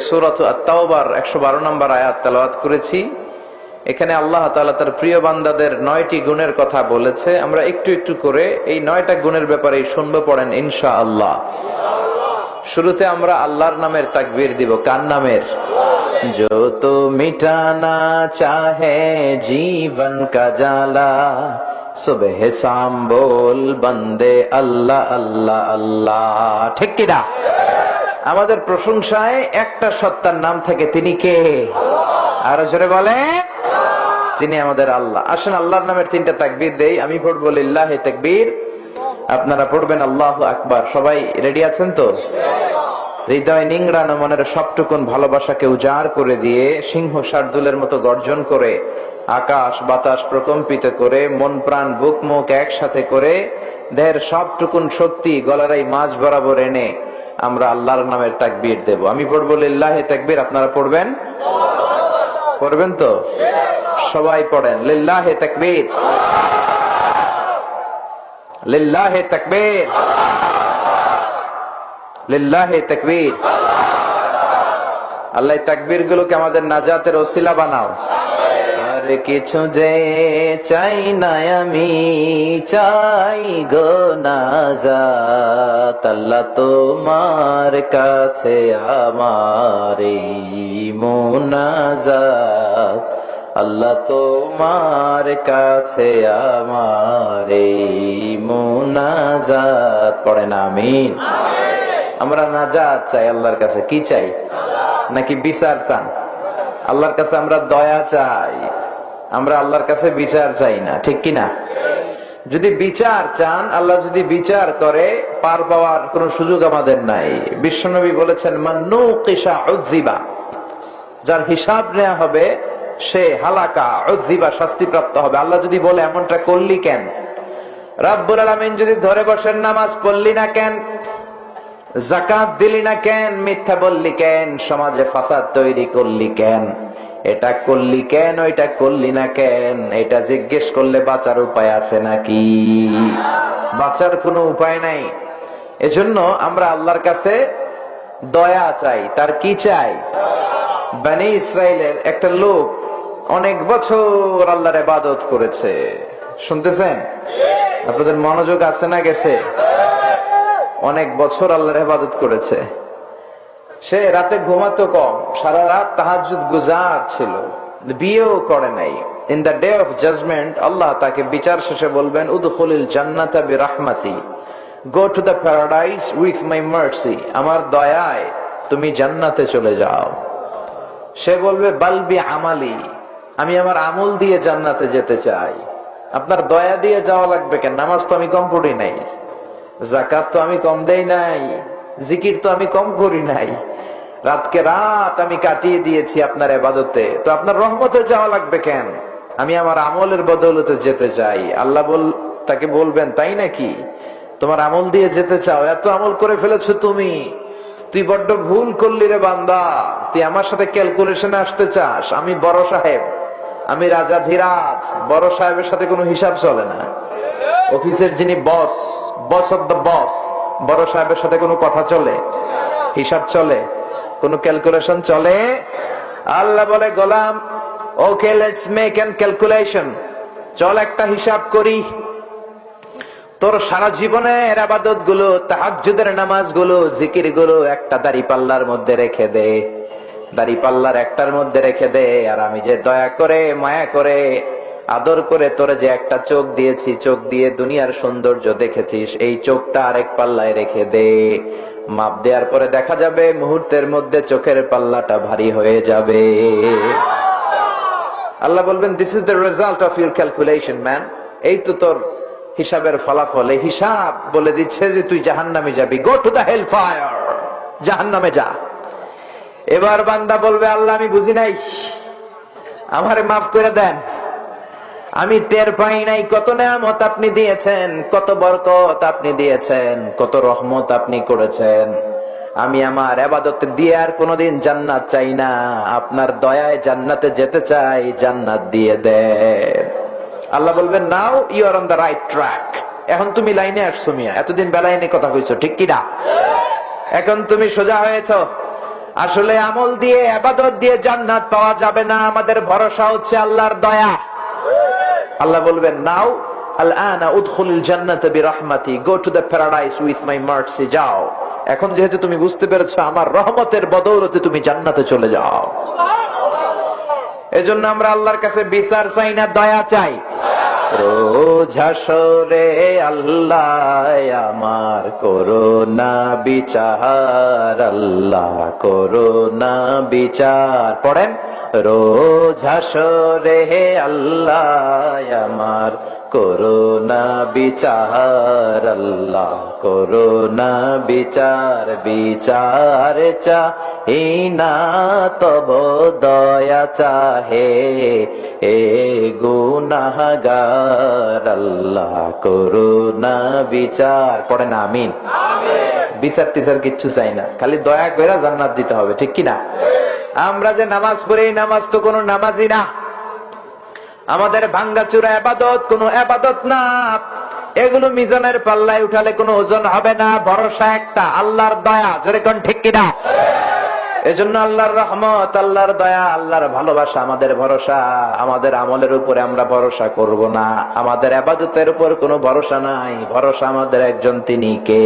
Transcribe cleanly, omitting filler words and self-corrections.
সূরাত আত-তাওবার 112 নম্বর আয়াত তেলাওয়াত করেছি। এখানে আল্লাহ তাআলা তার প্রিয় বান্দাদের 9টি গুণের কথা বলেছে। আমরা একটু একটু করে এই 9টা গুণের ব্যাপারে শুনবো, পড়েন ইনশাআল্লাহ। শুরুতে আমরা আল্লাহর নামের তাকবীর দিব। কার নামের? जो तो मिटाना चाहे जीवन का जाला सुबह शाम बोल बंदे अल्लाह अल्लाह अल्लाह। ঠিক কি না? আমাদের প্রশংসায় একটা সত্তার নাম থাকে, তিনি কে? আর জোরে বলে, তিনি আমাদের আল্লাহ। আসেন আল্লাহর নামের 3টা তাকবীর দেই। আমি পড়বো লিল্লাহি তাকবীর, আপনারা পড়বেন আল্লাহু আকবার। সবাই রেডি আছেন তো? হৃদয় নিংড়ানো মনের সবটুকুন ভালোবাসাকে উজাড় করে দিয়ে সিংহ শার্দুলের মতো গর্জন করে আকাশ বাতাস প্রকম্পিত করে মন প্রাণ বুক মুখ একসাথে করে দেহের সবটুকুন শক্তি গলারাই মাঝ বরাবর এনে আমরা আল্লাহর নামের তাকবীর দেব। আমি পড়বো লিল্লাহি তাকবীর, আপনারা পড়বেন? পড়বেন তো? সবাই পড়েন লিল্লাহি তাকবীর, লিল্লাহি তাকবীর, লিল্লাহি তাকবীর। আল্লাহ তাকবীর গুলোকে আমাদের নাজাতের ওসিলা বানাও। আর কিছু যে চাই না আমি, চাই গো নাজাত আল্লাহ তোমার কাছে আমার মুনাজাত, আল্লাহ তোমার কাছে আমার মুনাজাত। পড়েন আমিন। আমরা নাজাত চাই আল্লাহর কাছে। কি চাই? নাকি বিচার চান? আল্লাহর কাছে আমরা দয়া চাই, আমরা আল্লাহর কাছে বিচার চাই না, ঠিক কিনা? যদি বিচার চান, আল্লাহ যদি বিচার করে, পার পাওয়ার কোন সুযোগ আমাদের নাই। বিশ্বনবী বলেছেন মান নুকিশা উযযিবা, যার হিসাব নেওয়া হবে সে হালাকা উযযিবা, শাস্তিপ্রাপ্ত হবে। আল্লাহ যদি বলে এমনটা করলি কেন? রব্বুল আলামিন যদি ধরে বসেন নামাজ পড়লি না কেন, যাকাত দিলি না কেন, মিথ্যা বললি কেন, সমাজে ফাসাদ তৈরি করলি কেন, এটা করলি কেন, ওইটা করলি না কেন, এটা জিজ্ঞেস করলে বাঁচার উপায় আছে নাকি? বাঁচার কোনো উপায় নাই। এজন্য আমরা আল্লাহর কাছে দয়া চাই। তার কি চাই? বনি ইসরাইলের একটা লোক অনেক বছর আল্লাহর ইবাদত করেছে। শুনতেছেন? আপনাদের মনোযোগ আছে না গেছে? অনেক বছর আল্লাহর ইবাদত করেছে। সে রাতে ঘুমাতো কম, সারা রাত তাহাজ্জুদ গুজার ছিল, বিয়েও করে নাই। In the day of judgement আল্লাহ তাকে বিচার শেষে বলবেন উদখুলিল জান্নাতা বিরাহমাতি, go to the paradise with my mercy, আমার দয়ায় তুমি জান্নাতে চলে যাও। সে বলবে বালবি আমালি, আমি আমার আমল দিয়ে জান্নাতে যেতে চাই। আপনার দয়া দিয়ে যাওয়া লাগবে কেন? নামাজ তো আমি কম পড়ি নাই, যাকাত তো আমি কম দেই নাই, জিকির তো আমি কম করি নাই, রাতকে রাত আমি কাটিয়ে দিয়েছি আপনার ইবাদতে, তো আপনার রহমতে যাওয়া লাগবে কেন? আমি আমার আমলের বদৌলতে যেতে চাই। আল্লাহ তাকে বলবেন তাই নাকি? তোমার আমল দিয়ে যেতে চাও? এত আমল করে ফেলেছো তুমি, তুই বড্ড ভুল করলি রে বান্দা, তুই আমার সাথে ক্যালকুলেশনে আসতে চাস? আমি বড় সাহেব, আমি রাজা ধীরাজ, বড় সাহেবের সাথে কোনো হিসাব চলে না। অফিসের যিনি বস, বস অফ দ্য বস, বড় সাহেবের সাথে কোনো কথা চলে? হিসাব চলে? কোন ক্যালকুলেশন চলে? আল্লাহ বলে গোলাম, okay let's make an calculation, চল একটা হিসাব করি। তোর সারা জীবনের ইবাদত গুলো, তাহাজ্জুদের নামাজ গুলো, জিকির গুলো একটা দাড়িপাল্লার মধ্যে রেখে দে, দাড়িপাল্লার একটার মধ্যে রেখে দে। আর আমি যে দয়া করে মায়া করে আদর করে তোরে যে একটা চোখ দিয়েছি, চোখ দিয়ে দুনিয়ার সৌন্দর্য দেখেছিস, এই চোখটা আরেক পাল্লায় রেখে দে। মাপ দেওয়ার পরে দেখা যাবে মুহূর্তের মধ্যে চোখের পাল্লাটা ভারী হয়ে যাবে। আল্লাহ বলবেন this is the result of your calculation man, এই তো তোর হিসাবের ফলাফল। এই হিসাব বলে দিচ্ছে যে তুই জাহান্নামে যাবি, go to the hell fire, জাহান্নামে যা। এবার বান্দা বলবে আল্লাহ আমি বুঝি নাই, আমারে মাফ করে দেন, আমি টের পাই নাই কত নেয়ামত আপনি দিয়েছেন, কত বরকত আপনি দিয়েছেন, কত রহমত আপনি করেছেন। আমি আমার ইবাদত দিয়ে আর কোনোদিন জান্নাত চাই না, আপনার দয়ায় জান্নাতে যেতে চাই, জান্নাত দিয়ে দেন। আল্লাহ বলবেন now you are on the right track, এখন তুমি লাইনে আসছো মিয়া, এতদিন বেলাইনে কথা কইছো, ঠিক কি না? এখন তুমি সোজা হয়েছো। আসলে আমল দিয়ে ইবাদত দিয়ে জান্নাত পাওয়া যাবে না, আমাদের ভরসা হচ্ছে আল্লাহর দয়া। আল্লাহ বলবেন নাও আল-আনা উদখুলুল জান্নাতা বিরহমাতি, go to the paradise with my mercy, যাও। এখন যেহেতু তুমি বুঝতে পেরেছো আমার রহমতের বদৌলতে তুমি জান্নাতে চলে যাও। এজন্য আমরা আল্লাহর কাছে বিচার চাই না, দয়া চাই। রোজ হাসরে আল্লাহ আমার করোনা বিচার, আল্লাহ করোনা বিচার। পড়েন, রোজ হাসরে আল্লাহ আমার করোনা বিচার, আল্লাহ করোনা বিচার। বিচার চাহি না তব দয়া চাহে, এ গুনাহগার, আল্লাহ করোনা বিচার। পড়েন আমিন। বিচার টিচার কিচ্ছু চাই না, খালি দয়া করে জান্নাত দিতে হবে, ঠিক কিনা? আমরা যে নামাজ পড়ি, নামাজ তো কোনো নামাজই না, আমাদের ভাঙ্গাচুরা ইবাদত কোনো ইবাদত না। এগুলো মিজানের পাল্লায় উঠালে কোনো ওজন হবে না। ভরসা একটা, আল্লাহর দয়া। জোরে কোন ঠিক কিনা? এজন্য আল্লাহর রহমত, আল্লাহর দয়া, আল্লাহর ভালোবাসা আমাদের ভরসা। আমাদের আমলের উপরে আমরা ভরসা করব না, আমাদের ইবাদতের উপর কোনো ভরসা নাই। ভরসা আমাদের একজন, তিনি কে?